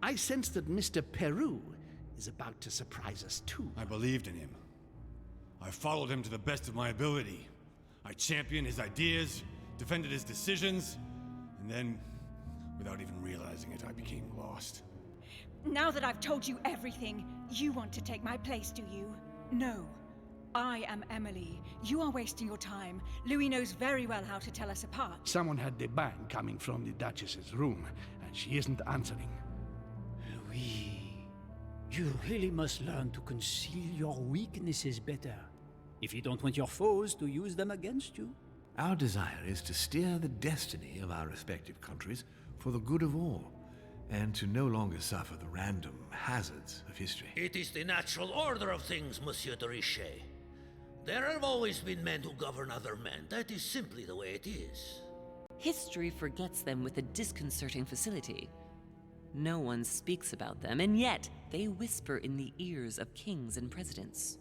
I sense that Mr. Peru is about to surprise us too. I believed in him. I followed him to the best of my ability. I championed his ideas, defended his decisions, and then, without even realizing it, I became lost. Now that I've told you everything, you want to take my place, do you? No. I am Emily. You are wasting your time. Louis knows very well how to tell us apart. Someone had the bang coming from the Duchess's room, and she isn't answering. Louis, you really must learn to conceal your weaknesses better, if you don't want your foes to use them against you. Our desire is to steer the destiny of our respective countries for the good of all, and to no longer suffer the random hazards of history. It is the natural order of things, Monsieur de Richet. There have always been men who govern other men. That is simply the way it is. History forgets them with a disconcerting facility. No one speaks about them, and yet they whisper in the ears of kings and presidents.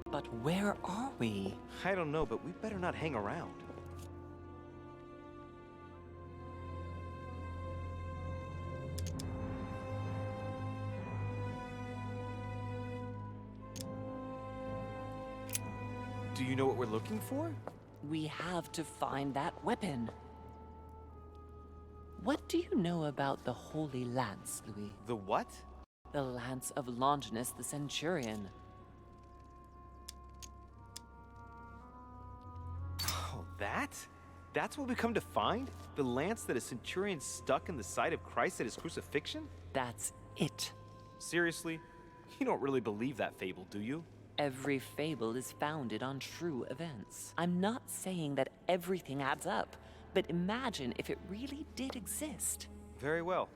But where are we? I don't know, but we better not hang around. Do you know what we're looking for? We have to find that weapon. What do you know about the Holy Lance, Louis? The what? The Lance of Longinus the Centurion. Oh, that? That's what we come to find? The lance that a centurion stuck in the side of Christ at his crucifixion? That's it. Seriously? You don't really believe that fable, do you? Every fable is founded on true events. I'm not saying that everything adds up, but imagine if it really did exist. Very well.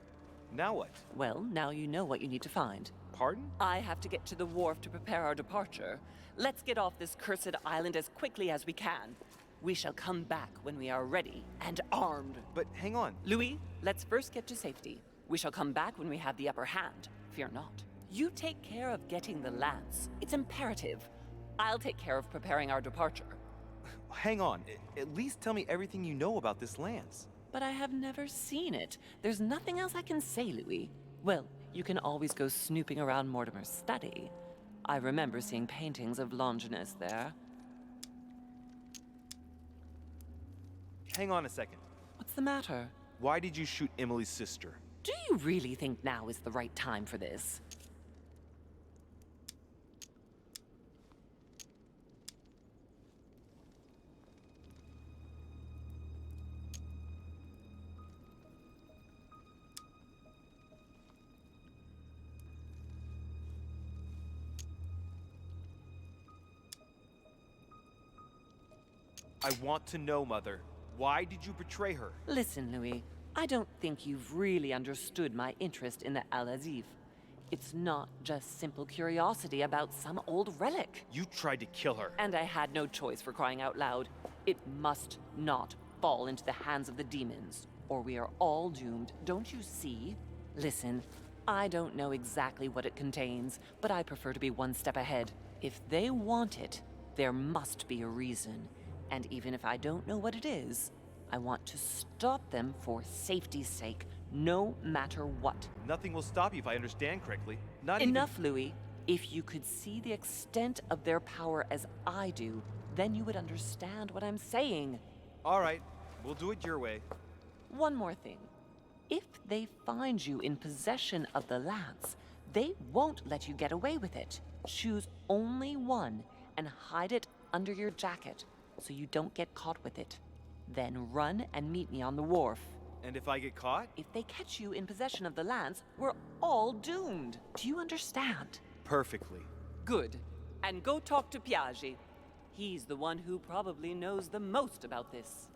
Now what? Well, now you know what you need to find. Pardon? I have to get to the wharf to prepare our departure. Let's get off this cursed island as quickly as we can. We shall come back when we are ready and armed. But hang on. Louis, let's first get to safety. We shall come back when we have the upper hand. Fear not. You take care of getting the lance. It's imperative. I'll take care of preparing our departure. Hang on. At least tell me everything you know about this lance. But I have never seen it. There's nothing else I can say, Louis. Well, you can always go snooping around Mortimer's study. I remember seeing paintings of Longinus there. Hang on a second. What's the matter? Why did you shoot Emily's sister? Do you really think now is the right time for this? I want to know, Mother. Why did you betray her? Listen, Louis, I don't think you've really understood my interest in the Al-Azif. It's not just simple curiosity about some old relic. You tried to kill her. And I had no choice, for crying out loud. It must not fall into the hands of the demons, or we are all doomed, don't you see? Listen, I don't know exactly what it contains, but I prefer to be one step ahead. If they want it, there must be a reason. And even if I don't know what it is, I want to stop them for safety's sake, no matter what. Nothing will stop you if I understand correctly. Not Enough, Louis. If you could see the extent of their power as I do, then you would understand what I'm saying. All right, we'll do it your way. One more thing. If they find you in possession of the lance, they won't let you get away with it. Choose only one and hide it under your jacket so you don't get caught with it. Then run and meet me on the wharf. And if I get caught? If they catch you in possession of the lance, we're all doomed. Do you understand? Perfectly. Good. And go talk to Piaggi. He's the one who probably knows the most about this.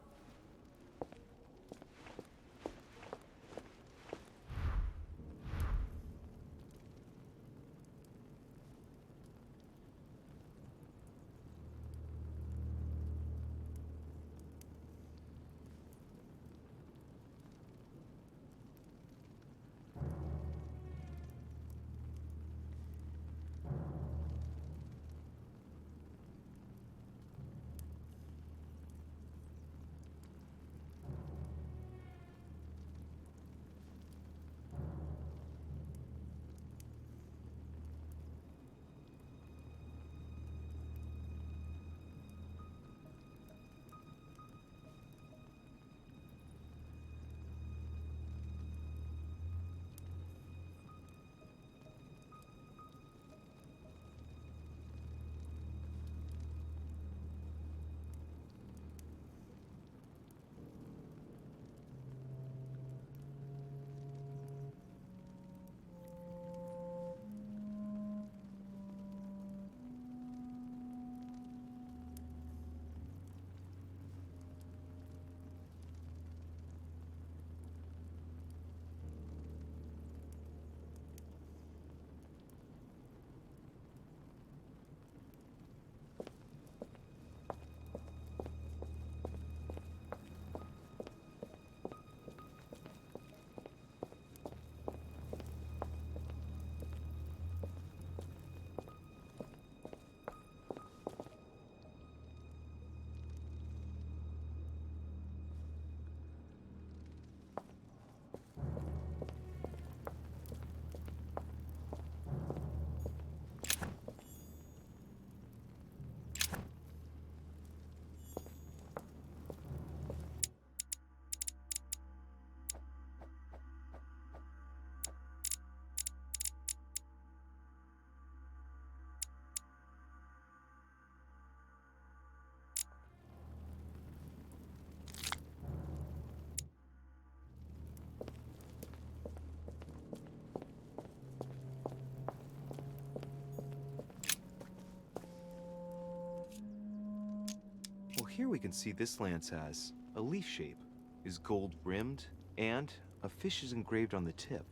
Well, here we can see this lance has a leaf shape, is gold rimmed, and a fish is engraved on the tip.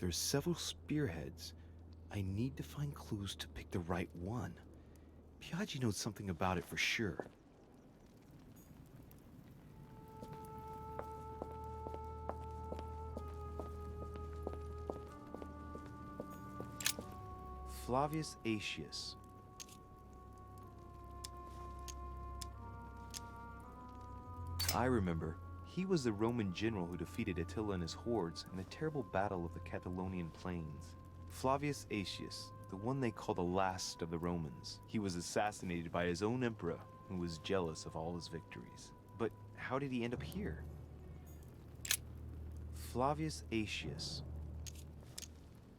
There's several spearheads. I need to find clues to pick the right one. Piaggi knows something about it for sure. Flavius Aetius. I remember. He was the Roman general who defeated Attila and his hordes in the terrible battle of the Catalonian plains. Flavius Aetius, the one they call the last of the Romans. He was assassinated by his own emperor, who was jealous of all his victories. But how did he end up here? Flavius Aetius.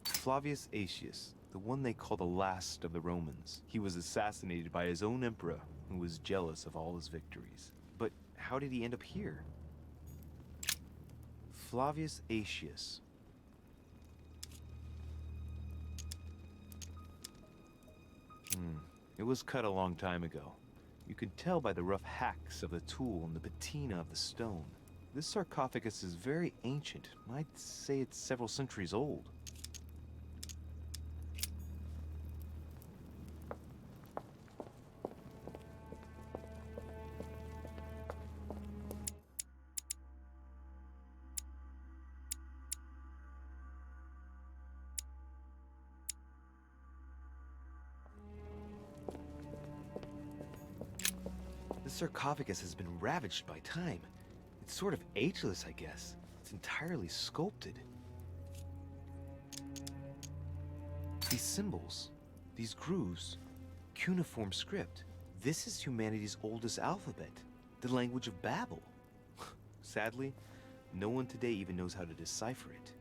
Flavius Aetius, the one they call the last of the Romans. He was assassinated by his own emperor, who was jealous of all his victories. But how did he end up here? Flavius Aetius. It was cut a long time ago. You can tell by the rough hacks of the tool and the patina of the stone. This sarcophagus is very ancient. I'd say it's several centuries old. The sarcophagus has been ravaged by time. It's sort of ageless, I guess. It's entirely sculpted. These symbols, these grooves, cuneiform script. This is humanity's oldest alphabet, the language of Babel. Sadly, no one today even knows how to decipher it.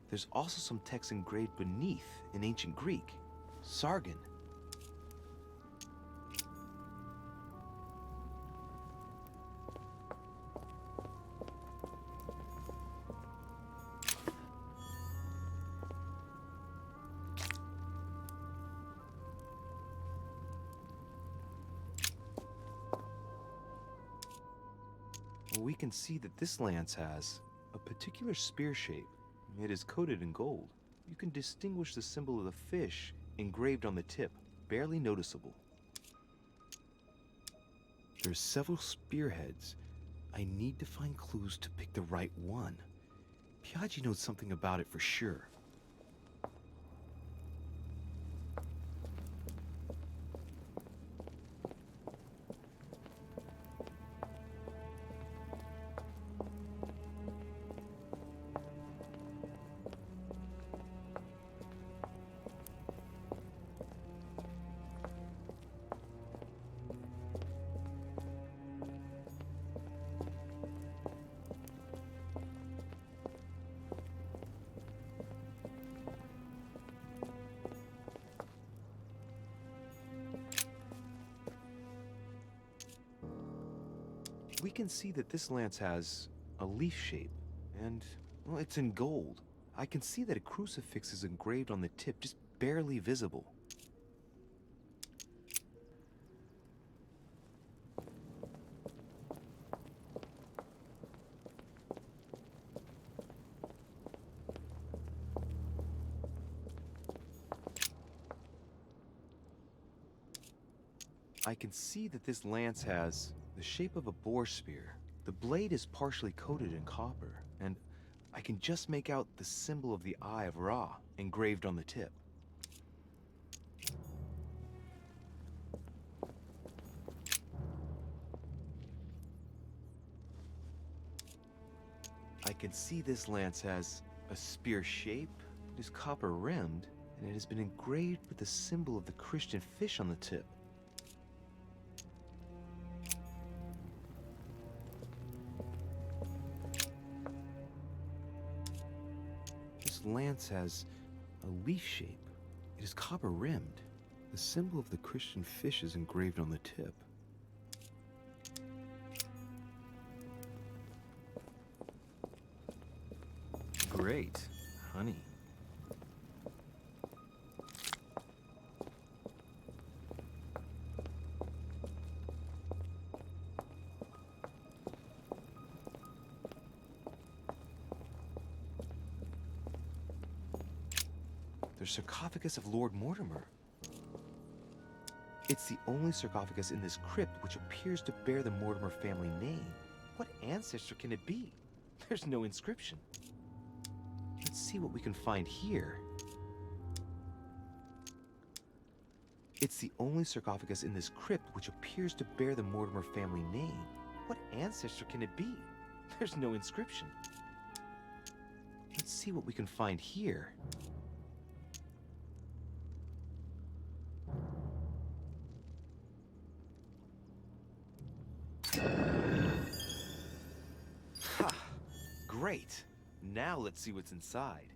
There's also some text engraved beneath in ancient Greek, Sargon. We can see that this lance has a particular spear shape. It is coated in gold. You can distinguish the symbol of the fish engraved on the tip, barely noticeable. There's several spearheads. I need to find clues to pick the right one. Piaggi knows something about it for sure. We can see that this lance has a leaf shape, and, well, it's in gold. I can see that a crucifix is engraved on the tip, just barely visible. I can see that this lance has the shape of a boar spear. The blade is partially coated in copper, and I can just make out the symbol of the Eye of Ra engraved on the tip. I can see this lance has a spear shape, it is copper rimmed, and it has been engraved with the symbol of the Christian fish on the tip. This lance has a leaf shape. It is copper rimmed. The symbol of the Christian fish is engraved on the tip. Great. Honey. The sarcophagus of Lord Mortimer. It's the only sarcophagus in this crypt which appears to bear the Mortimer family name. What ancestor can it be? There's no inscription. Let's see what we can find here. It's the only sarcophagus in this crypt which appears to bear the Mortimer family name. What ancestor can it be? There's no inscription. Let's see what we can find here. Ha! Great! Now let's see what's inside.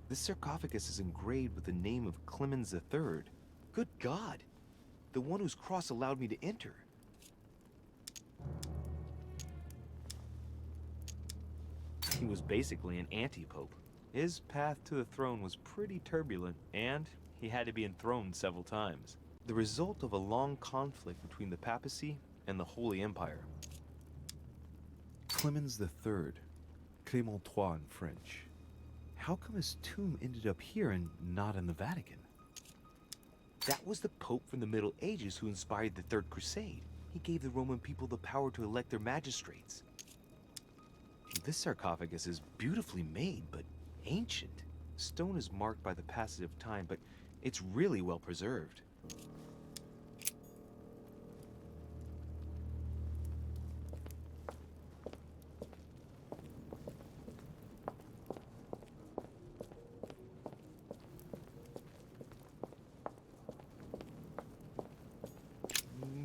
This sarcophagus is engraved with the name of Clemens III. Good God! The one whose cross allowed me to enter. He was basically an anti-pope. His path to the throne was pretty turbulent, and he had to be enthroned several times. The result of a long conflict between the papacy and the Holy Empire. Clemens III, Clément III in French. How come his tomb ended up here and not in the Vatican? That was the Pope from the Middle Ages who inspired the Third Crusade. He gave the Roman people the power to elect their magistrates. This sarcophagus is beautifully made, but ancient. Stone is marked by the passage of time, but it's really well preserved.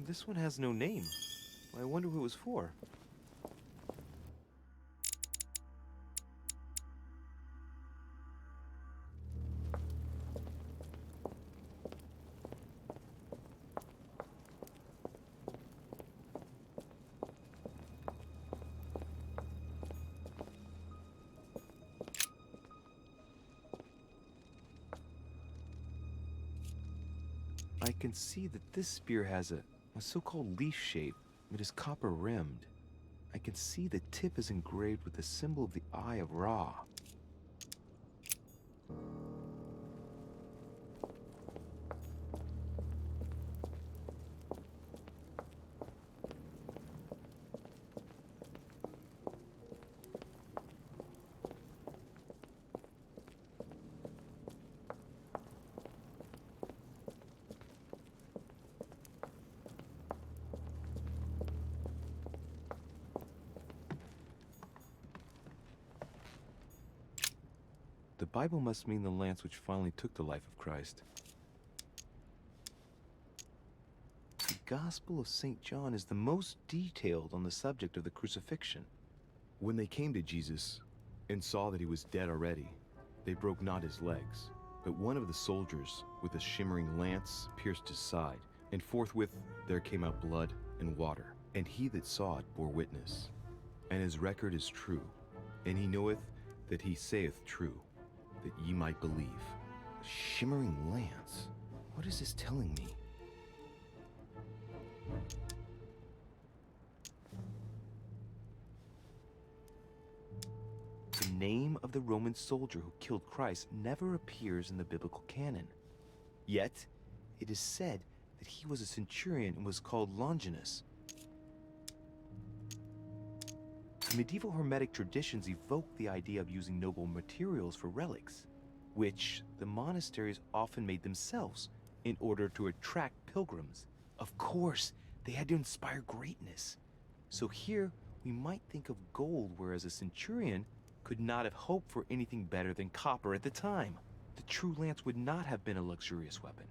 This one has no name. I wonder who it was for. I can see that this spear has a so-called leaf shape. It is copper rimmed. I can see the tip is engraved with the symbol of the Eye of Ra. The Bible must mean the lance which finally took the life of Christ. The Gospel of St. John is the most detailed on the subject of the crucifixion. When they came to Jesus and saw that he was dead already, they broke not his legs, but one of the soldiers with a shimmering lance pierced his side, and forthwith there came out blood and water. And he that saw it bore witness, and his record is true, and he knoweth that he saith true, that ye might believe. A shimmering lance? What is this telling me? The name of the Roman soldier who killed Christ never appears in the biblical canon. Yet, it is said that he was a centurion and was called Longinus. Medieval Hermetic traditions evoke the idea of using noble materials for relics, which the monasteries often made themselves in order to attract pilgrims. Of course, they had to inspire greatness. So here, we might think of gold, whereas a centurion could not have hoped for anything better than copper at the time. The true lance would not have been a luxurious weapon.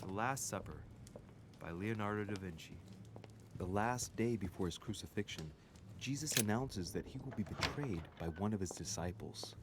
The Last Supper by Leonardo da Vinci. The last day before his crucifixion, Jesus announces that he will be betrayed by one of his disciples.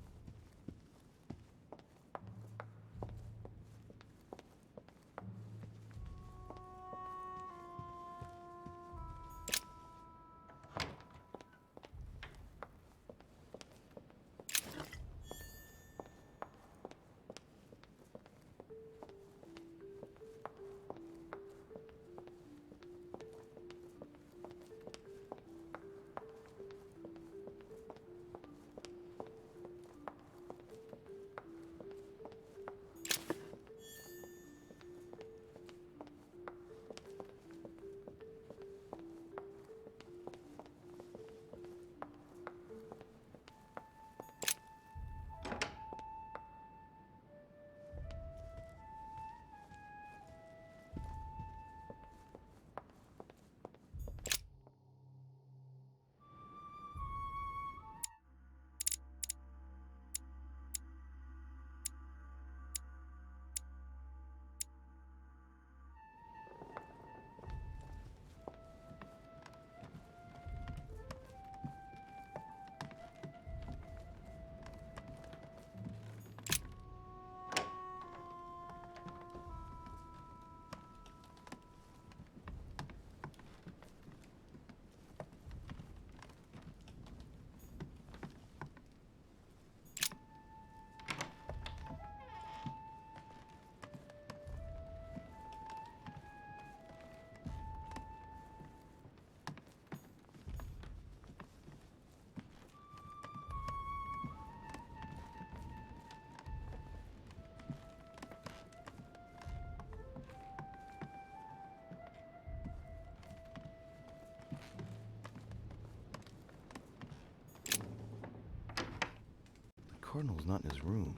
Cardinal's not in his room.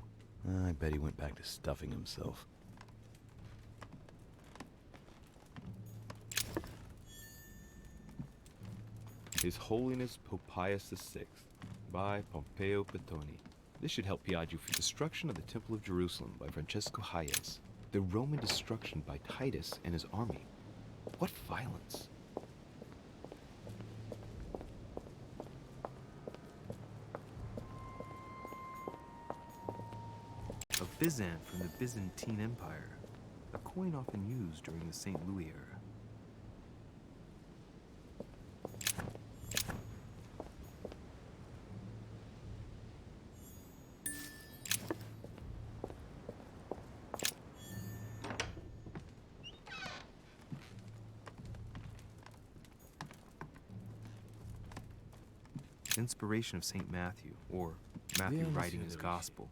I bet he went back to stuffing himself. His Holiness Pope Pius VI, by Pompeo Petoni. This should help Piaggio for destruction of the Temple of Jerusalem by Francesco Hayez. The Roman destruction by Titus and his army. What violence! A Byzant from the Byzantine Empire. A coin often used during the St. Louis era. Inspiration of St. Matthew, or Matthew writing his gospel,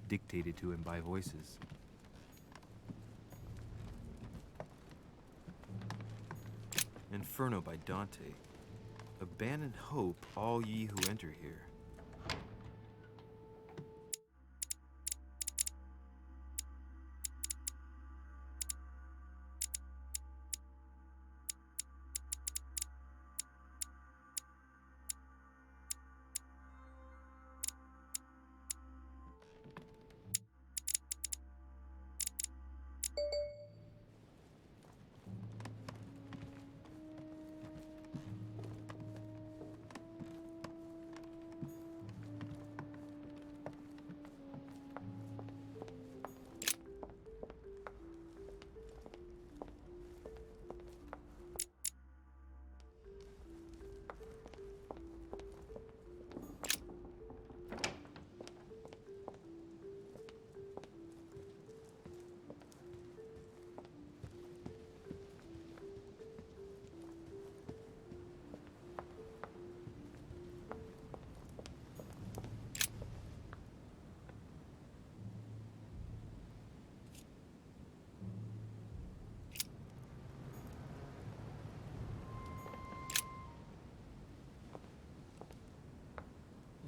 dictated to him by voices. Inferno by Dante. Abandon hope, all ye who enter here.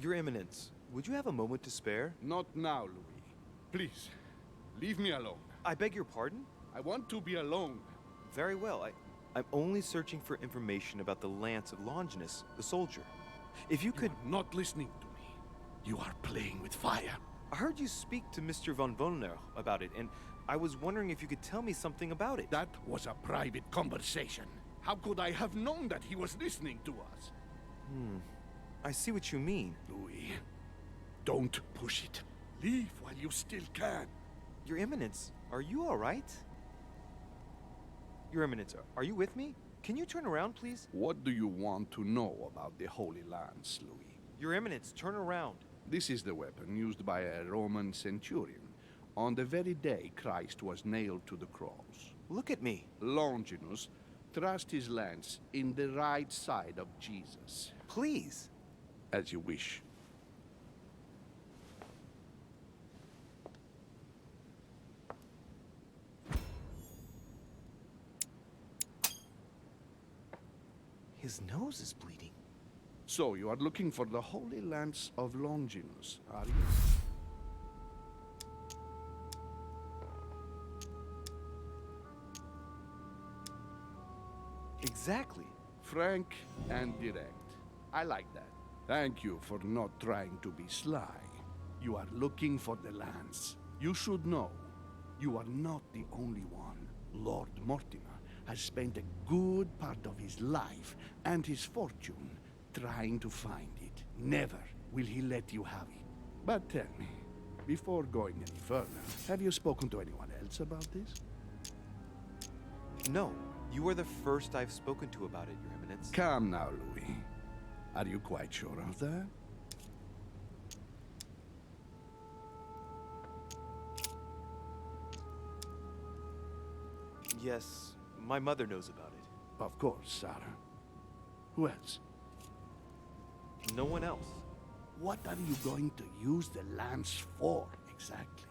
Your Eminence, would you have a moment to spare? Not now, Louis. Please, leave me alone. I beg your pardon? I want to be alone. Very well. I'm only searching for information about the lance of Longinus, the soldier. If you could... You're not listening to me. You are playing with fire. I heard you speak to Mr. von Wollner about it, and I was wondering if you could tell me something about it. That was a private conversation. How could I have known that he was listening to us? I see what you mean. Louis, don't push it. Leave while you still can. Your Eminence, are you all right? Your Eminence, are you with me? Can you turn around, please? What do you want to know about the Holy Lance, Louis? Your Eminence, turn around. This is the weapon used by a Roman centurion on the very day Christ was nailed to the cross. Look at me. Longinus thrust his lance in the right side of Jesus. Please. As you wish. His nose is bleeding. So you are looking for the Holy Lance of Longinus, are you? Exactly. Frank and direct. I like that. Thank you for not trying to be sly. You are looking for the lance. You should know, you are not the only one. Lord Mortimer has spent a good part of his life and his fortune trying to find it. Never will he let you have it. But tell me, before going any further, have you spoken to anyone else about this? No, you are the first I've spoken to about it, Your Eminence. Come now, Louis. Are you quite sure of that? Yes, my mother knows about it. Of course, Sarah. Who else? No one else. What are you going to use the lance for, exactly?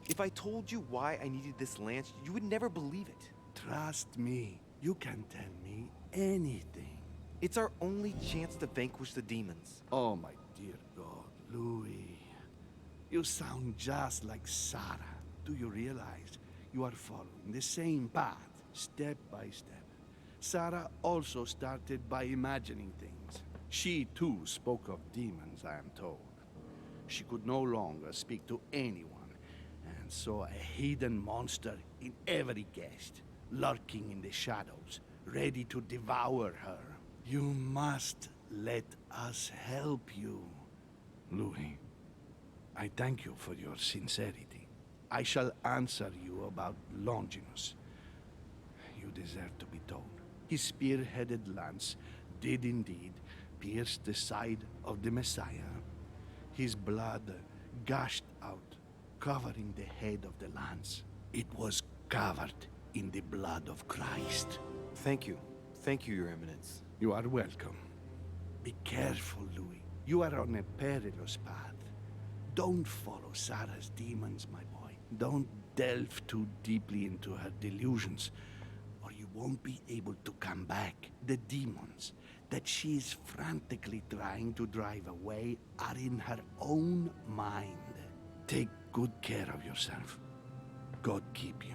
If I told you why I needed this lance, you would never believe it. Trust me, you can tell me anything. It's our only chance to vanquish the demons. Oh, my dear God, Louis. You sound just like Sarah. Do you realize you are following the same path, step by step? Sarah also started by imagining things. She too spoke of demons, I am told. She could no longer speak to anyone, and saw a hidden monster in every guest, lurking in the shadows, ready to devour her. You must let us help you. Louis, I thank you for your sincerity. I shall answer you about Longinus. You deserve to be told. His spear-headed lance did indeed pierce the side of the Messiah. His blood gushed out, covering the head of the lance. It was covered in the blood of Christ. Thank you. Thank you, Your Eminence. You are welcome. Be careful, Louis. You are on a perilous path. Don't follow Sarah's demons, my boy. Don't delve too deeply into her delusions, or you won't be able to come back. The demons that she is frantically trying to drive away are in her own mind. Take good care of yourself. God keep you.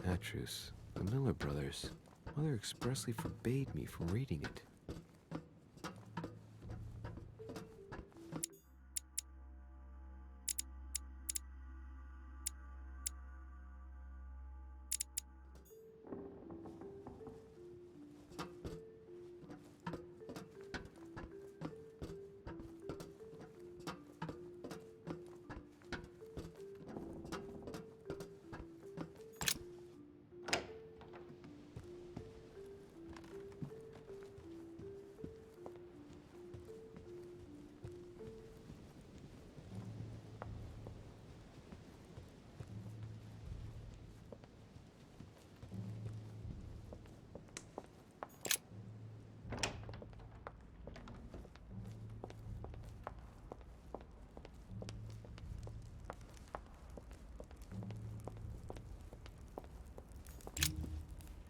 Atrus, the Miller brothers. Mother expressly forbade me from reading it.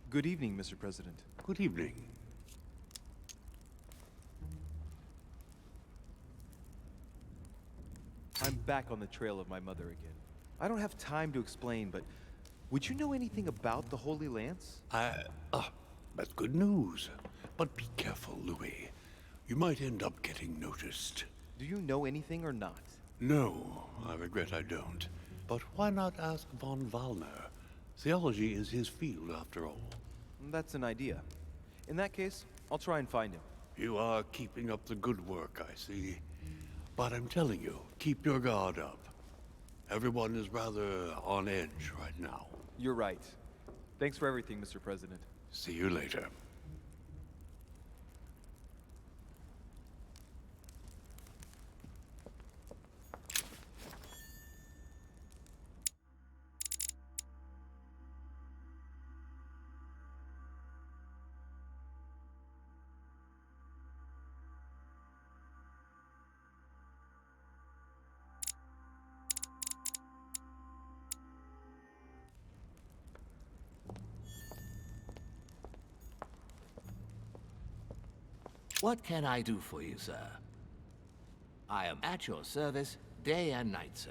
Good evening, Mr. President. Good evening. back on the trail of my mother again. I don't have time to explain, but would you know anything about the Holy Lance? That's good news. But be careful, Louis. You might end up getting noticed. Do you know anything or not? No, I regret I don't. But why not ask von Wallner? Theology is his field, after all. That's an idea. In that case, I'll try and find him. You are keeping up the good work, I see. But I'm telling you, keep your guard up. Everyone is rather on edge right now. You're right. Thanks for everything, Mr. President. See you later. What can I do for you, sir? I am at your service day and night, sir.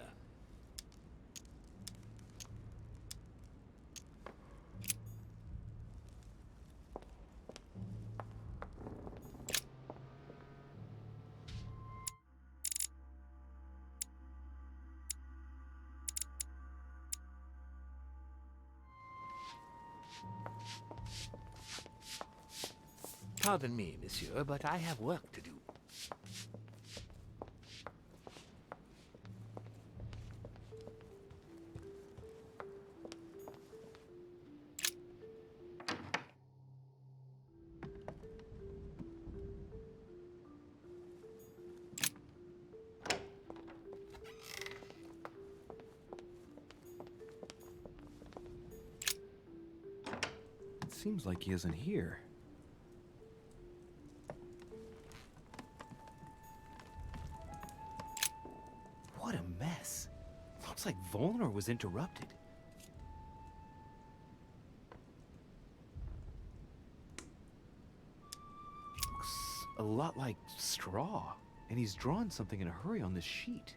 Pardon me, monsieur, but I have work to do. It seems like he isn't here. What a mess. Looks like Volner was interrupted. Looks a lot like straw, and he's drawn something in a hurry on this sheet.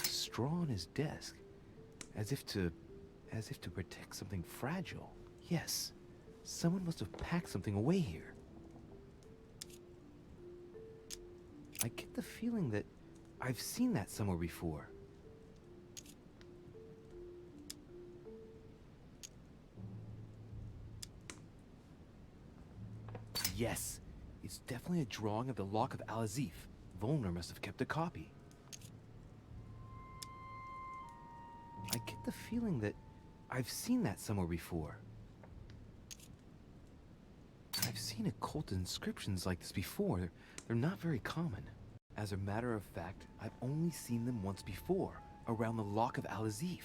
Straw on his desk, as if to protect something fragile. Yes, someone must have packed something away here. I get the feeling that I've seen that somewhere before. Yes, it's definitely a drawing of the Lock of Al-Azif. Volner must have kept a copy. I get the feeling that I've seen that somewhere before. I've seen occult inscriptions like this before. They're not very common. As a matter of fact, I've only seen them once before, around the Lock of Al-Azif.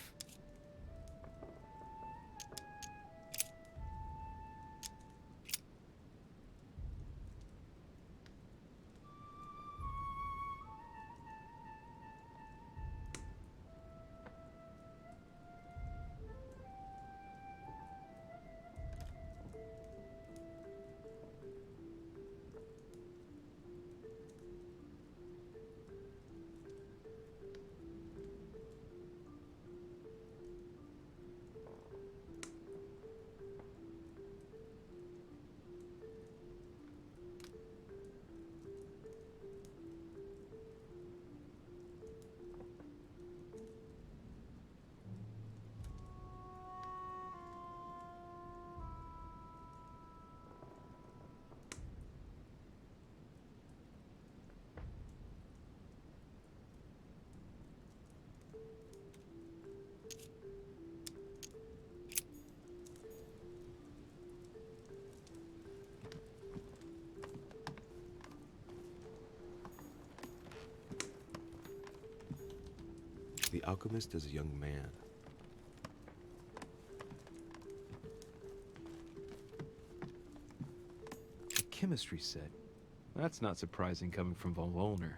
The alchemist is a young man. A chemistry set. That's not surprising coming from von Volner.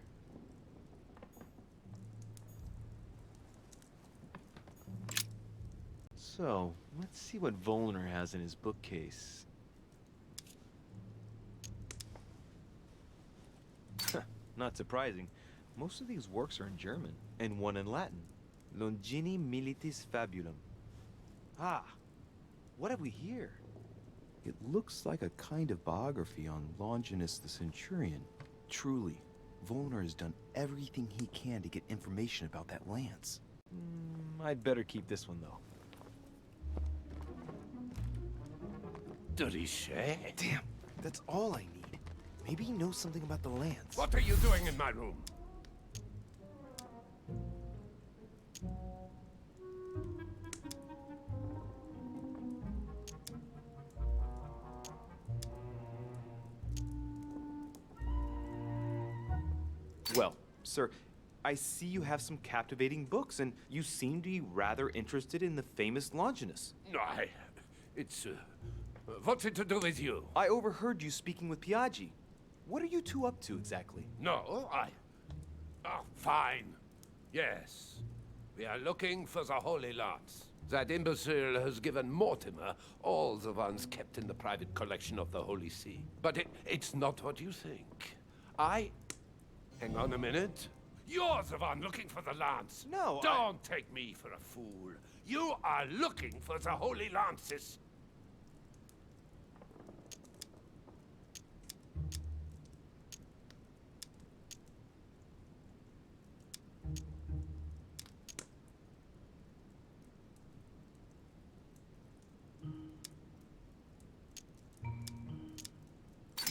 So, Let's see what Volner has in his bookcase. Not surprising. Most of these works are in German, and one in Latin. Longini Militis Fabulum. Ah, what have we here? It looks like a kind of biography on Longinus the Centurion. Truly, Volner has done everything he can to get information about that lance. I'd better keep this one, though. Richet? Damn, that's all I need. Maybe he knows something about the lance. What are you doing in my room? Well, sir, I see you have some captivating books, and you seem to be rather interested in the famous Longinus. It's, what's it to do with you? I overheard you speaking with Piaggi. What are you two up to exactly? No, Oh, fine. Yes. We are looking for the Holy Lance. That imbecile has given Mortimer all the ones kept in the private collection of the Holy See. But it's not what you think. Hang on a minute. You're the one looking for the lance. No, Don't take me for a fool. You are looking for the Holy Lances.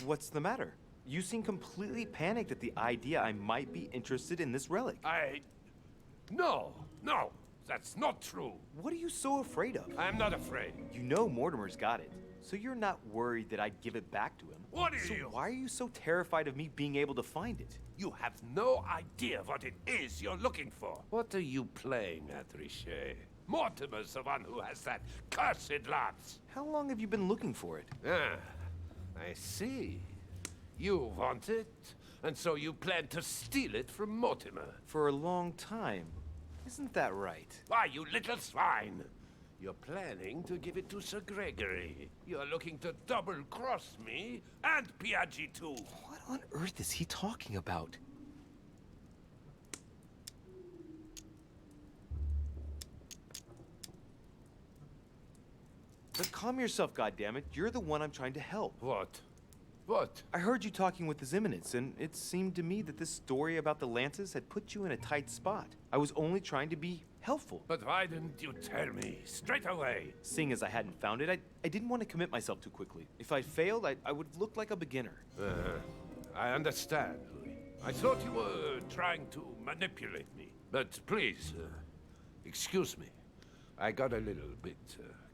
What's the matter? You seem completely panicked at the idea I might be interested in this relic. No, that's not true. What are you so afraid of? I'm not afraid. You know Mortimer's got it, so you're not worried that I'd give it back to him. What are So you? why are you so terrified of me being able to find it? You have no idea what it is you're looking for. What are you playing at, Richet? Mortimer's the one who has that cursed lance. How long have you been looking for it? Ah, I see. You want it, and so you plan to steal it from Mortimer. For a long time. Isn't that right? Why, you little swine! You're planning to give it to Sir Gregory. You're looking to double-cross me, and Piaggi too. What on earth is he talking about? But calm yourself, goddammit. You're the one I'm trying to help. What? What? I heard you talking with His Eminence, and it seemed to me that this story about the lances had put you in a tight spot. I was only trying to be helpful. But why didn't you tell me straight away? Seeing as I hadn't found it, I didn't want to commit myself too quickly. If I failed, I would look like a beginner. I understand, Louis. I thought you were trying to manipulate me. But please, excuse me. I got a little bit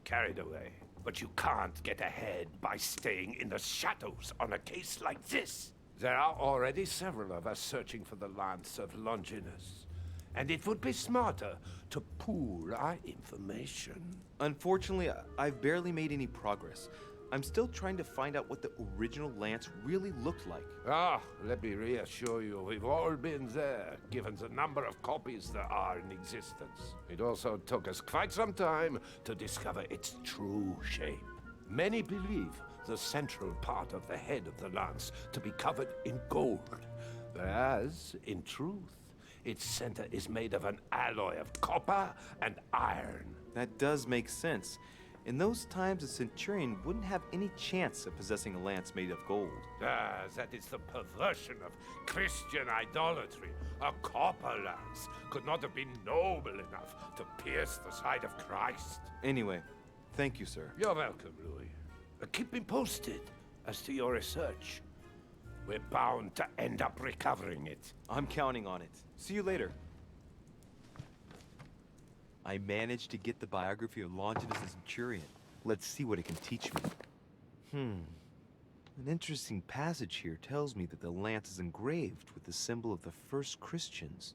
carried away. But you can't get ahead by staying in the shadows on a case like this. There are already several of us searching for the Lance of Longinus. And it would be smarter to pool our information. Unfortunately, I've barely made any progress. I'm still trying to find out what the original lance really looked like. Let me reassure you, we've all been there, given the number of copies there are in existence. It also took us quite some time to discover its true shape. Many believe the central part of the head of the lance to be covered in gold, whereas, in truth, its center is made of an alloy of copper and iron. That does make sense. In those times, a centurion wouldn't have any chance of possessing a lance made of gold. That is the perversion of Christian idolatry. A copper lance could not have been noble enough to pierce the side of Christ. Anyway, thank you, sir. You're welcome, Louis. Keep me posted as to your research. We're bound to end up recovering it. I'm counting on it. See you later. I managed to get the biography of Longinus the Centurion. Let's see what it can teach me. An interesting passage here tells me that the lance is engraved with the symbol of the first Christians,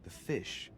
the fish.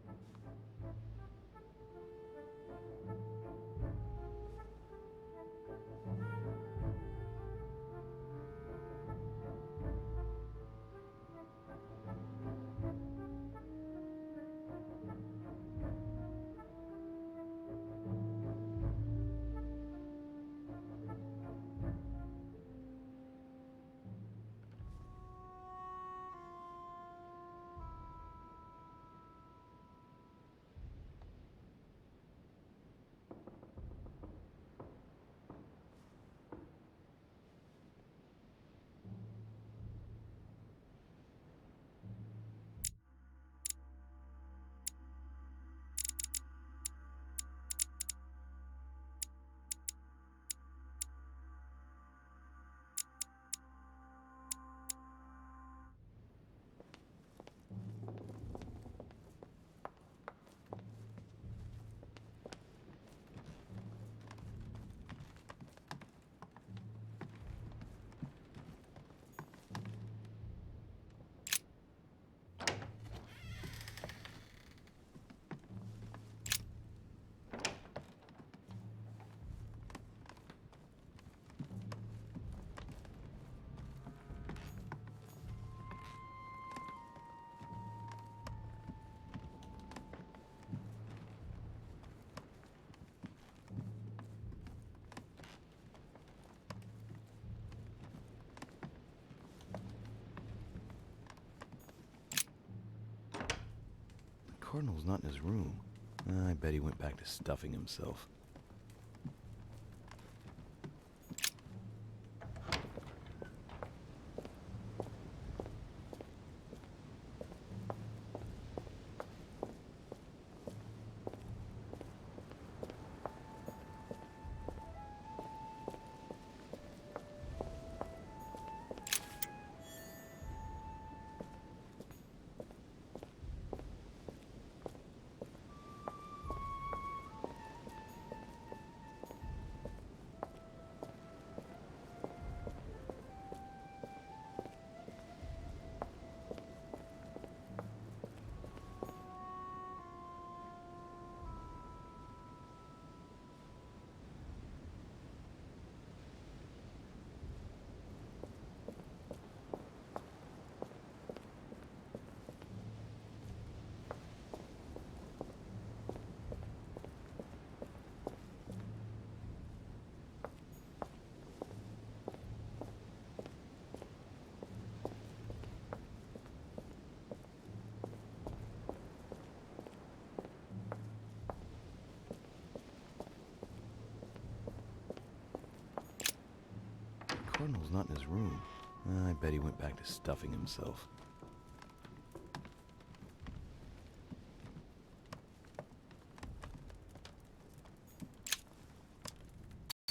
Cardinal's not in his room. I bet he went back to stuffing himself. Cardinal's not in his room. I bet he went back to stuffing himself.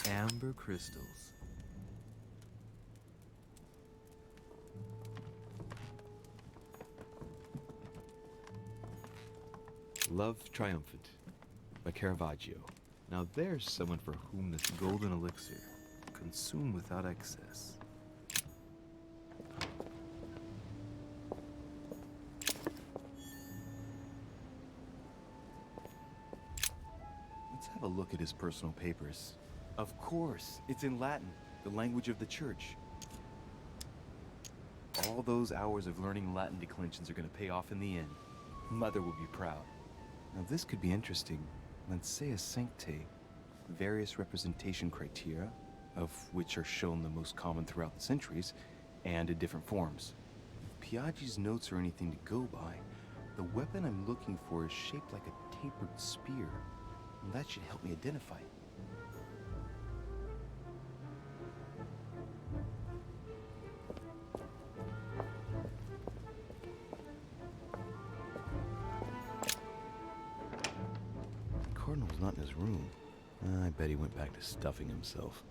Amber crystals. Love Triumphant by Caravaggio. Now there's someone for whom this golden elixir, Consume without excess. Let's have a look at his personal papers. Of course, it's in Latin, the language of the church. All those hours of learning Latin declensions are going to pay off in the end. Mother will be proud. Now this could be interesting. Let's say a sancte, various representation criteria, of which are shown the most common throughout the centuries, and in different forms. If Piaggi's notes are anything to go by, the weapon I'm looking for is shaped like a tapered spear. And that should help me identify it. Cardinal's not in his room. I bet he went back to stuffing himself.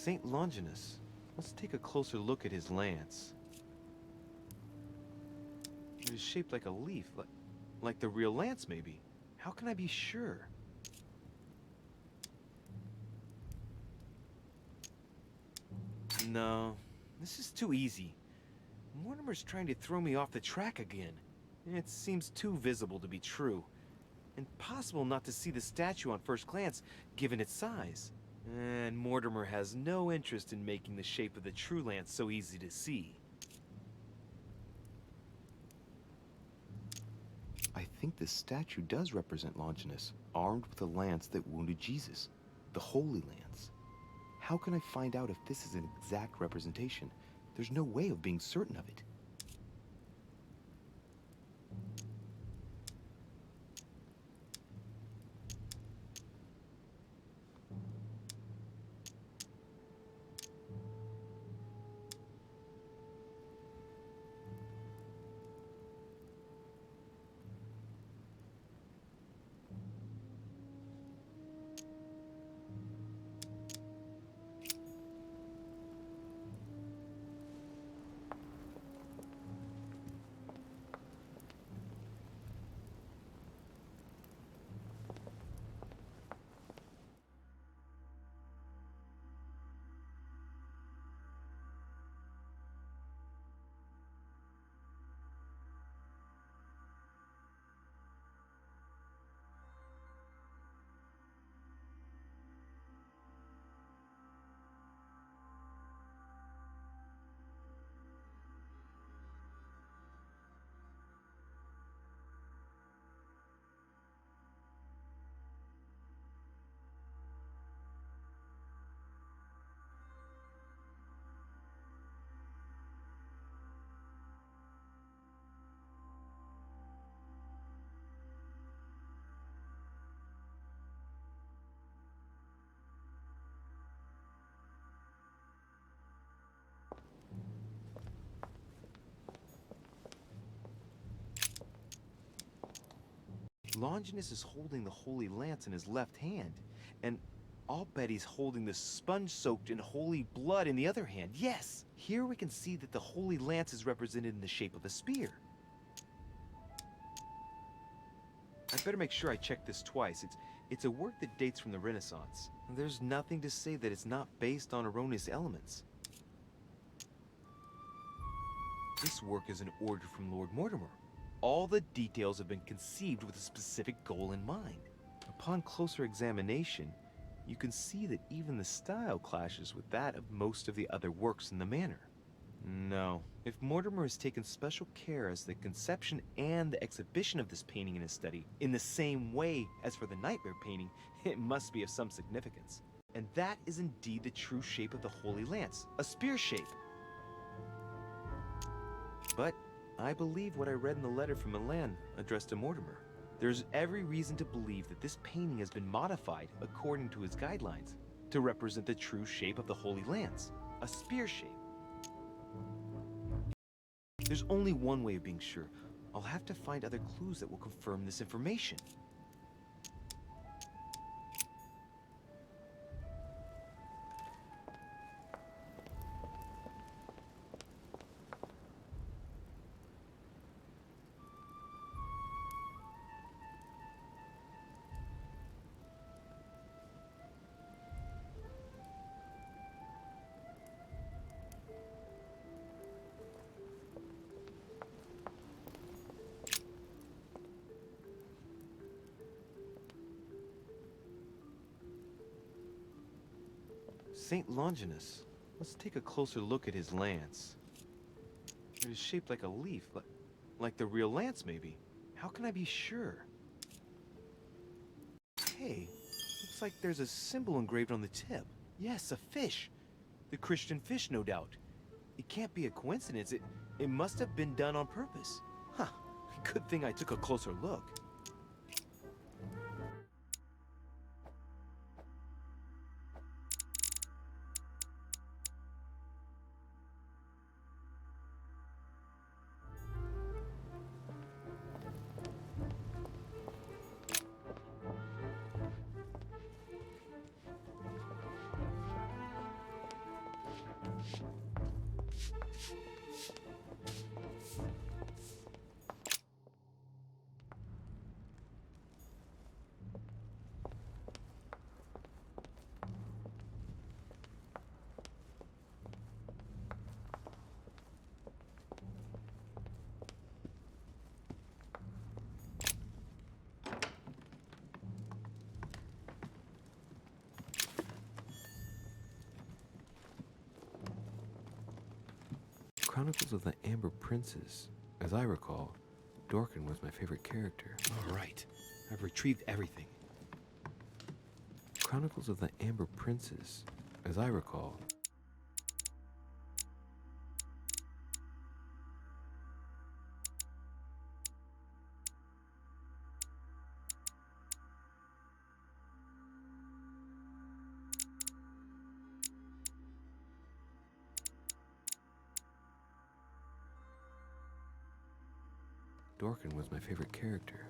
Saint Longinus. Let's take a closer look at his lance. It is shaped like a leaf, like the real lance, maybe. How can I be sure? No, this is too easy. Mortimer's trying to throw me off the track again. It seems too visible to be true. Impossible not to see the statue on first glance, given its size. And Mortimer has no interest in making the shape of the true lance so easy to see. I think this statue does represent Longinus, armed with a lance that wounded Jesus, the Holy Lance. How can I find out if this is an exact representation? There's no way of being certain of it. Longinus is holding the Holy Lance in his left hand, and I'll bet he's holding the sponge-soaked in holy blood in the other hand. Yes! Here we can see that the Holy Lance is represented in the shape of a spear. I'd better make sure I check this twice. It's a work that dates from the Renaissance. There's nothing to say that it's not based on erroneous elements. This work is an order from Lord Mortimer. All the details have been conceived with a specific goal in mind. Upon closer examination, you can see that even the style clashes with that of most of the other works in the manor. No, if Mortimer has taken special care as the conception and the exhibition of this painting in his study, in the same way as for the nightmare painting, it must be of some significance. And that is indeed the true shape of the Holy Lance, a spear shape. But I believe what I read in the letter from Milan addressed to Mortimer. There's every reason to believe that this painting has been modified according to his guidelines to represent the true shape of the Holy Lance, a spear shape. There's only one way of being sure. I'll have to find other clues that will confirm this information. Saint Longinus. Let's take a closer look at his lance. It is shaped like a leaf, like the real lance, maybe. How can I be sure? Hey, looks like there's a symbol engraved on the tip. Yes, a fish. The Christian fish, no doubt. It can't be a coincidence. It must have been done on purpose. Huh. Good thing I took a closer look. Chronicles of the Amber Princes. As I recall, Dorkin was my favorite character. All right. I've retrieved everything. Chronicles of the Amber Princes. As I recall, Dorkin was my favorite character.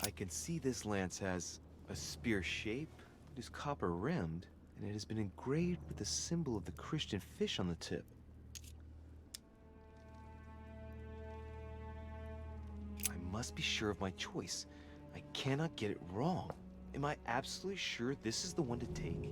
I can see this lance has a spear shape, it is copper rimmed, and it has been engraved with the symbol of the Christian fish on the tip. I must be sure of my choice. I cannot get it wrong. Am I absolutely sure this is the one to take?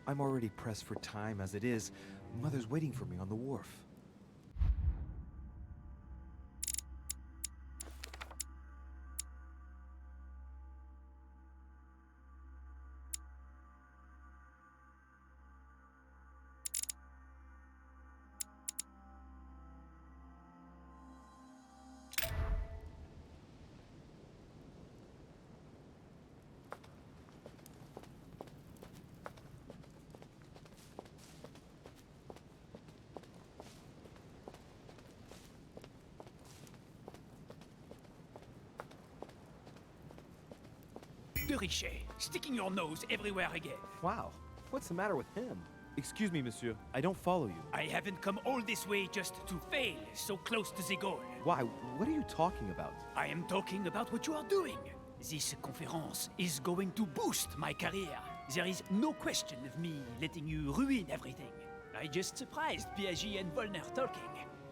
I'm already pressed for time as it is. Mother's waiting for me on the wharf. De Richet, sticking your nose everywhere again. Wow, what's the matter with him? Excuse me, monsieur. I don't follow you. I haven't come all this way just to fail so close to the goal. Why? What are you talking about? I am talking about what you are doing. This conference is going to boost my career. There is no question of me letting you ruin everything. I just surprised Piaget and Volner talking.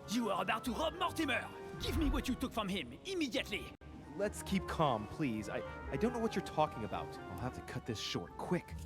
You are about to rob Mortimer. Give me what you took from him, immediately. Let's keep calm, please. I don't know what you're talking about. I'll have to cut this short, quick.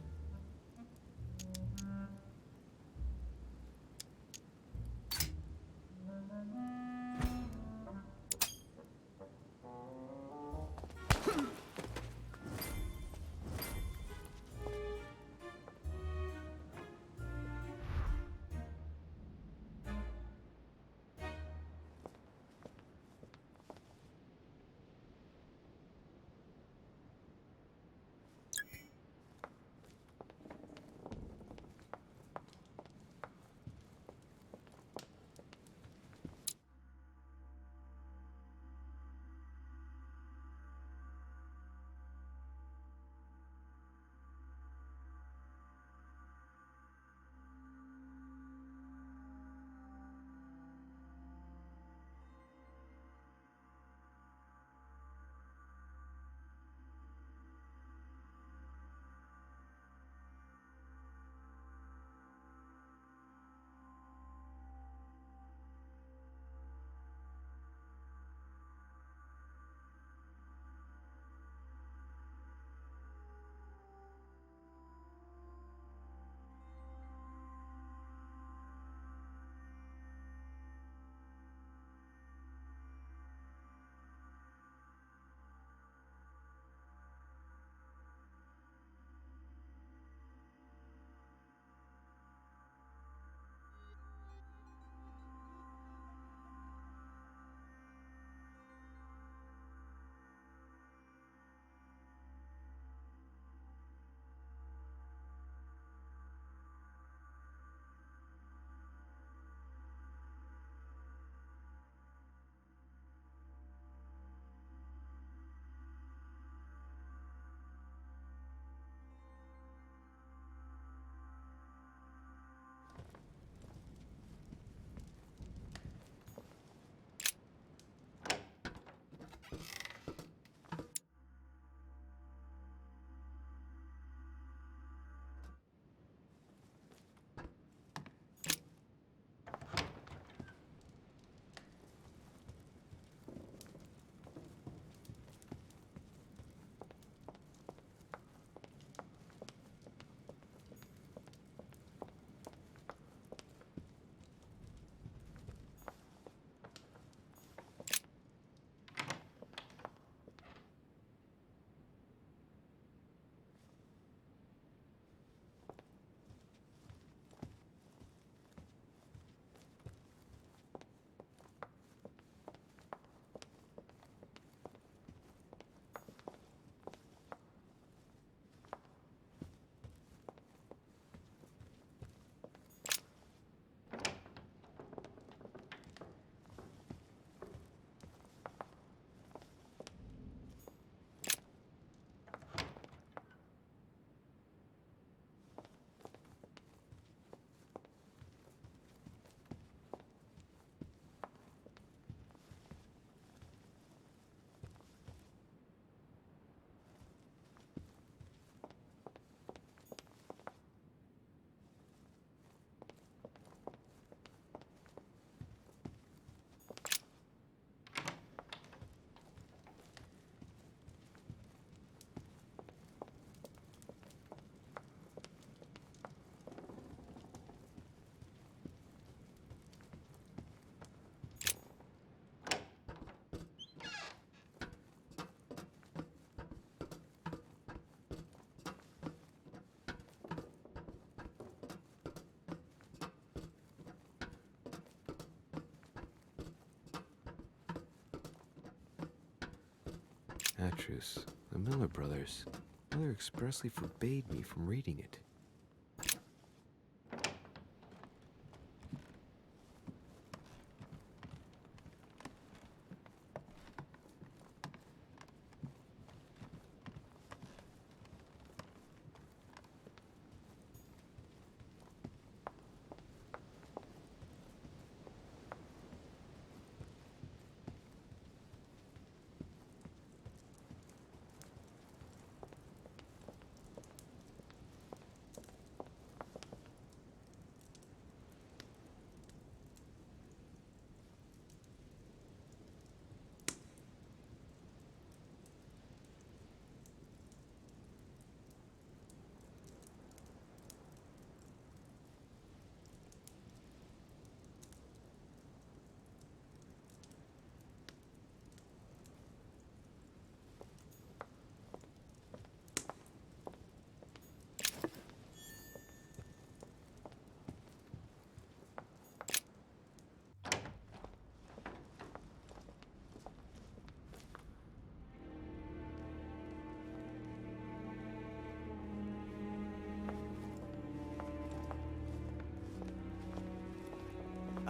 Atrus, the Miller brothers. Mother expressly forbade me from reading it.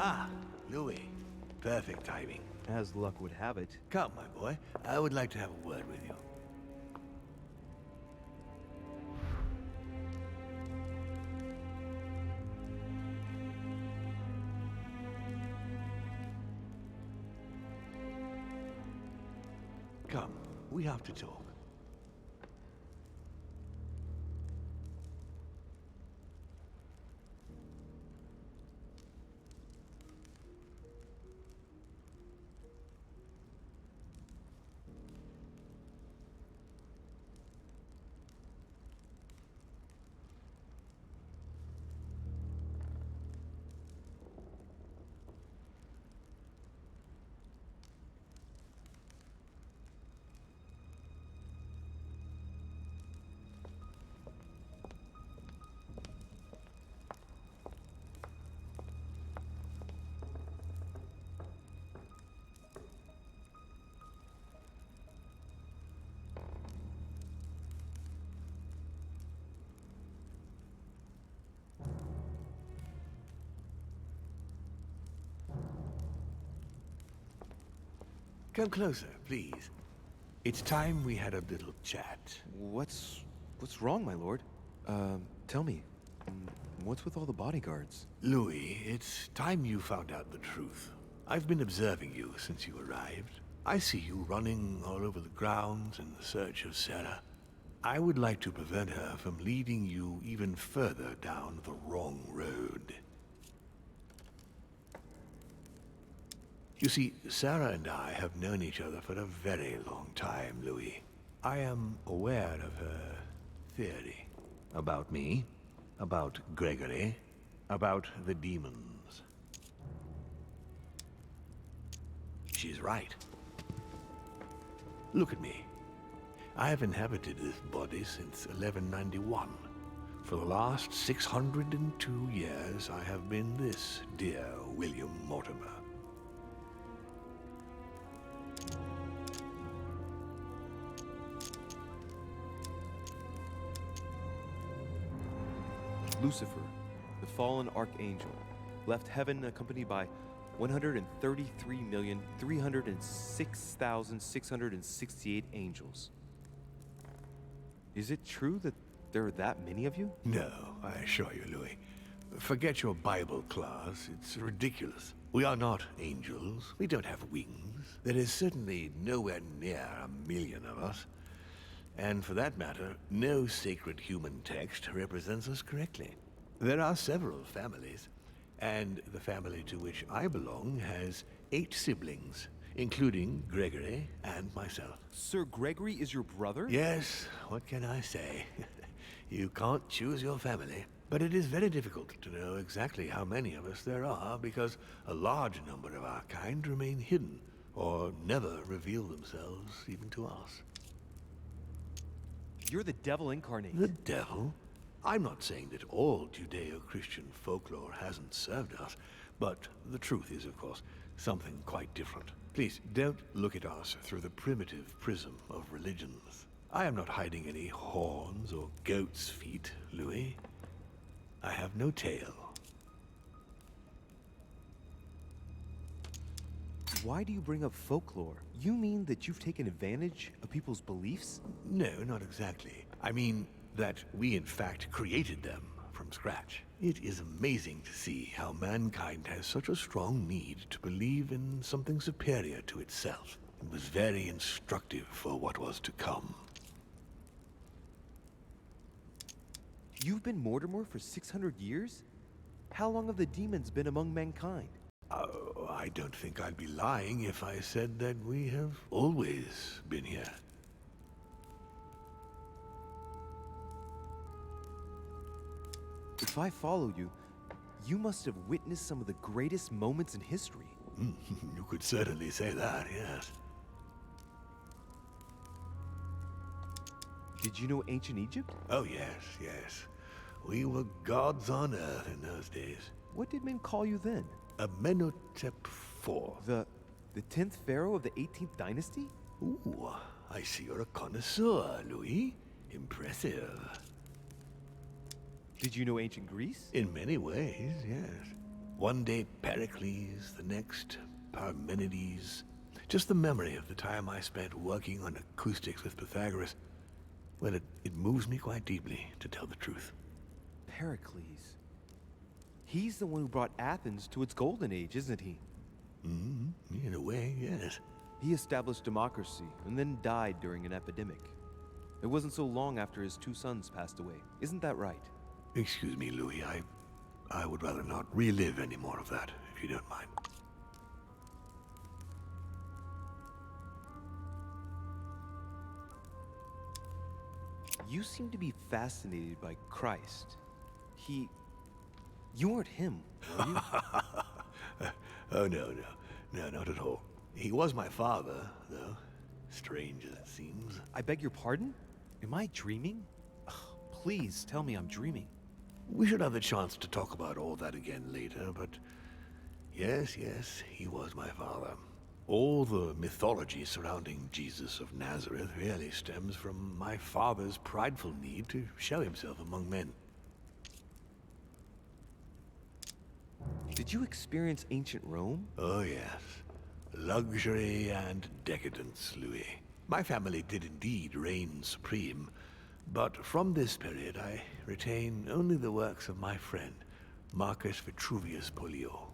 Ah, Louis. Perfect timing. As luck would have it. Come, my boy. I would like to have a word with you. Come, we have to talk. Come closer, please. It's time we had a little chat. What's wrong, my lord? Tell me. What's with all the bodyguards? Louis, it's time you found out the truth. I've been observing you since you arrived. I see you running all over the grounds in the search of Sarah. I would like to prevent her from leading you even further down the wrong road. You see, Sarah and I have known each other for a very long time, Louis. I am aware of her theory. About me, about Gregory, about the demons. She's right. Look at me. I have inhabited this body since 1191. For the last 602 years, I have been this dear William Mortimer. Lucifer, the fallen archangel, left heaven accompanied by 133,306,668 angels. Is it true that there are that many of you? No, I assure you, Louis. Forget your Bible class. It's ridiculous. We are not angels. We don't have wings. There is certainly nowhere near 1,000,000 of us. And for that matter, no sacred human text represents us correctly. There are several families, and the family to which I belong has 8 siblings, including Gregory and myself. Sir Gregory is your brother? Yes, what can I say? You can't choose your family. But it is very difficult to know exactly how many of us there are, because a large number of our kind remain hidden, or never reveal themselves even to us. You're the devil incarnate. The devil? I'm not saying that all Judeo-Christian folklore hasn't served us, but the truth is, of course, something quite different. Please, don't look at us through the primitive prism of religions. I am not hiding any horns or goat's feet, Louis. I have no tail. Why do you bring up folklore? You mean that you've taken advantage of people's beliefs? No, not exactly. I mean that we in fact created them from scratch. It is amazing to see how mankind has such a strong need to believe in something superior to itself. It was very instructive for what was to come. You've been Mortimer for 600 years? How long have the demons been among mankind? Oh, I don't think I'd be lying if I said that we have always been here. If I follow you, you must have witnessed some of the greatest moments in history. You could certainly say that, yes. Did you know ancient Egypt? Oh, yes, yes. We were gods on Earth in those days. What did men call you then? Amenhotep IV. The 10th pharaoh of the 18th dynasty? Ooh, I see you're a connoisseur, Louis. Impressive. Did you know ancient Greece? In many ways, yes. One day Pericles, the next Parmenides. Just the memory of the time I spent working on acoustics with Pythagoras. Well, it moves me quite deeply, to tell the truth. Pericles. He's the one who brought Athens to its golden age, isn't he? In a way, yes. He established democracy and then died during an epidemic. It wasn't so long after his 2 sons passed away. Isn't that right? Excuse me, Louis. I would rather not relive any more of that, if you don't mind. You seem to be fascinated by Christ. You weren't him, were you? Oh, no, not at all. He was my father, though. Strange as it seems. I beg your pardon? Am I dreaming? Ugh, please tell me I'm dreaming. We should have the chance to talk about all that again later, but yes, he was my father. All the mythology surrounding Jesus of Nazareth really stems from my father's prideful need to show himself among men. Did you experience ancient Rome? Oh, yes. Luxury and decadence, Louis. My family did indeed reign supreme, but from this period I retain only the works of my friend, Marcus Vitruvius Pollio.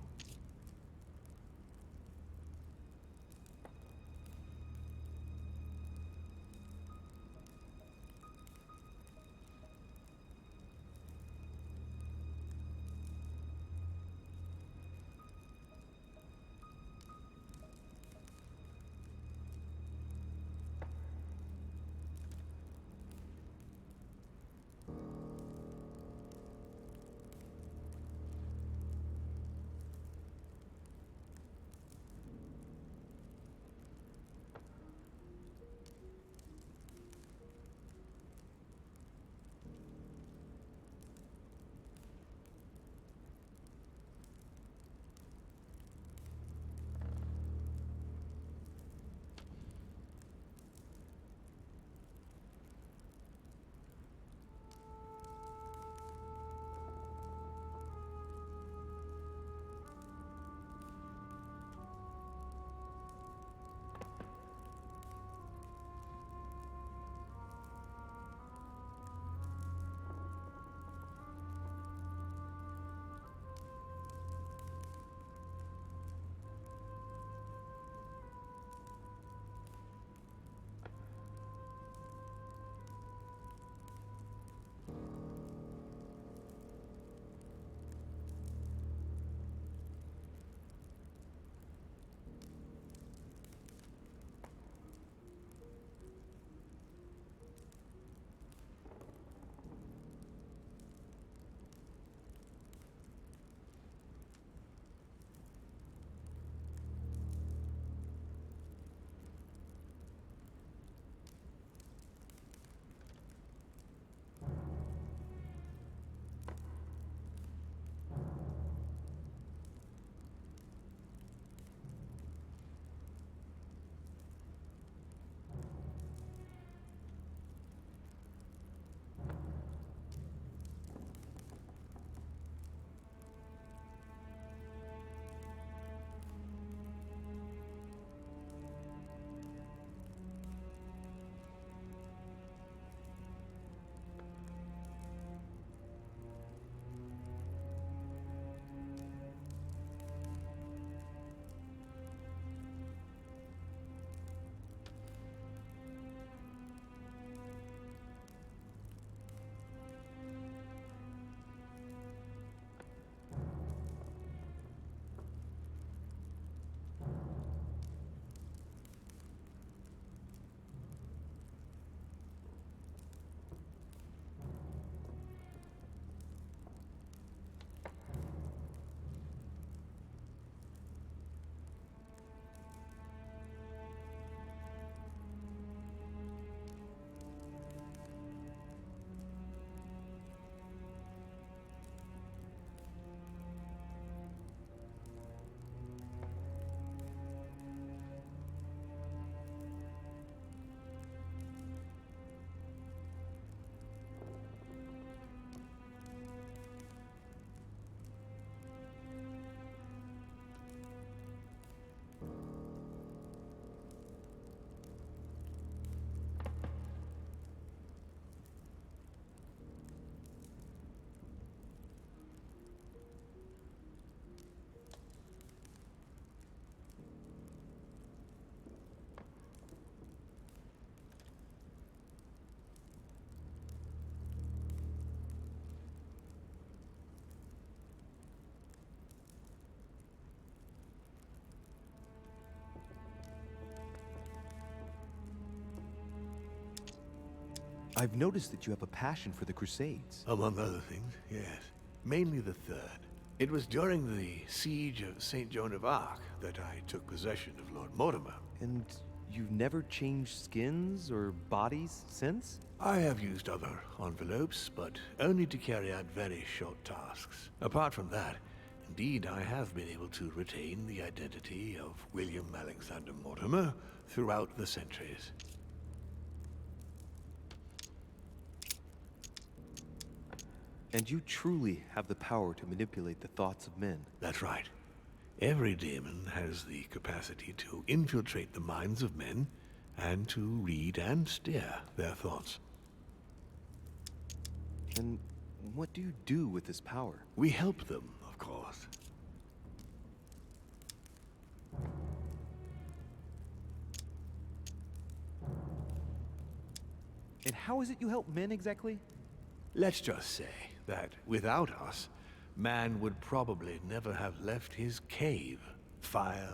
I've noticed that you have a passion for the Crusades. Among other things, yes. Mainly the third. It was during the siege of St. Joan of Arc that I took possession of Lord Mortimer. And you've never changed skins or bodies since? I have used other envelopes, but only to carry out very short tasks. Apart from that, indeed, I have been able to retain the identity of William Alexander Mortimer throughout the centuries. And you truly have the power to manipulate the thoughts of men. That's right. Every demon has the capacity to infiltrate the minds of men and to read and steer their thoughts. And what do you do with this power? We help them, of course. And how is it you help men exactly? Let's just say that without us, man would probably never have left his cave. Fire,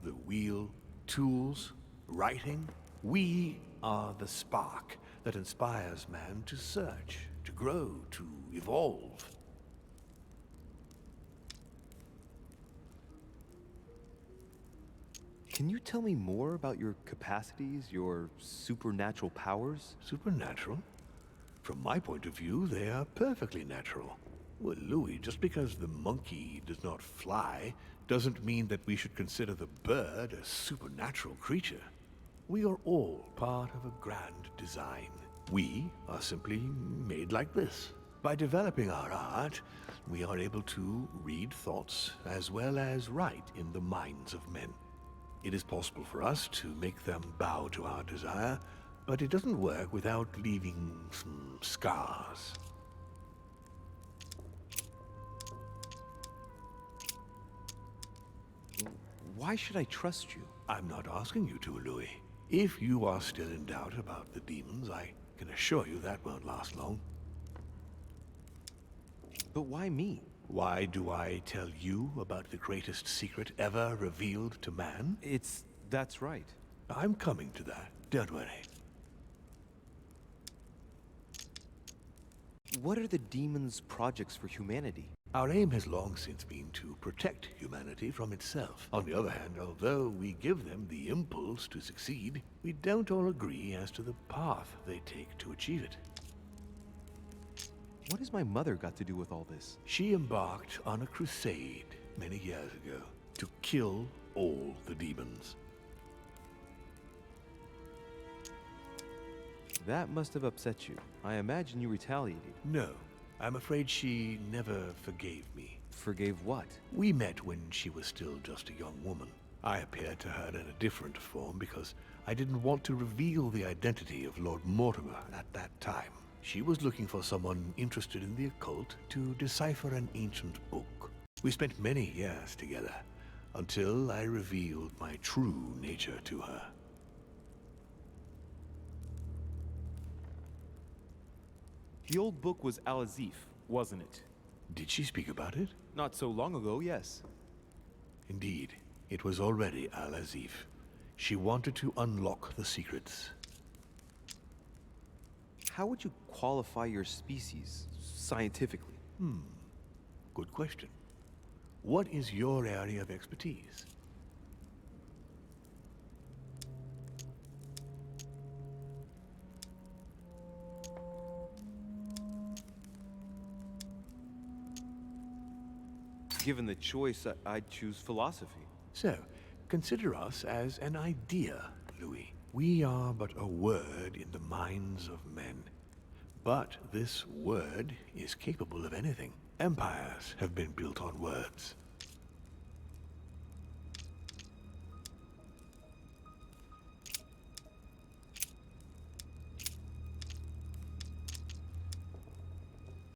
the wheel, tools, writing. We are the spark that inspires man to search, to grow, to evolve. Can you tell me more about your capacities, your supernatural powers? Supernatural? From my point of view, they are perfectly natural. Well, Louis, just because the monkey does not fly doesn't mean that we should consider the bird a supernatural creature. We are all part of a grand design. We are simply made like this. By developing our art, we are able to read thoughts as well as write in the minds of men. It is possible for us to make them bow to our desire, but it doesn't work without leaving some scars. Why should I trust you? I'm not asking you to, Louis. If you are still in doubt about the demons, I can assure you that won't last long. But why me? Why do I tell you about the greatest secret ever revealed to man? That's right. I'm coming to that, don't worry. What are the demons' projects for humanity? Our aim has long since been to protect humanity from itself. On the other hand, although we give them the impulse to succeed, we don't all agree as to the path they take to achieve it. What has my mother got to do with all this? She embarked on a crusade many years ago to kill all the demons. That must have upset you. I imagine you retaliated. No, I'm afraid she never forgave me. Forgave what? We met when she was still just a young woman. I appeared to her in a different form because I didn't want to reveal the identity of Lord Mortimer at that time. She was looking for someone interested in the occult to decipher an ancient book. We spent many years together until I revealed my true nature to her. The old book was Al-Azif, wasn't it? Did she speak about it? Not so long ago, yes. Indeed, it was already Al-Azif. She wanted to unlock the secrets. How would you qualify your species, scientifically? Good question. What is your area of expertise? Given the choice, I'd choose philosophy. So, consider us as an idea, Louis. We are but a word in the minds of men. But this word is capable of anything. Empires have been built on words.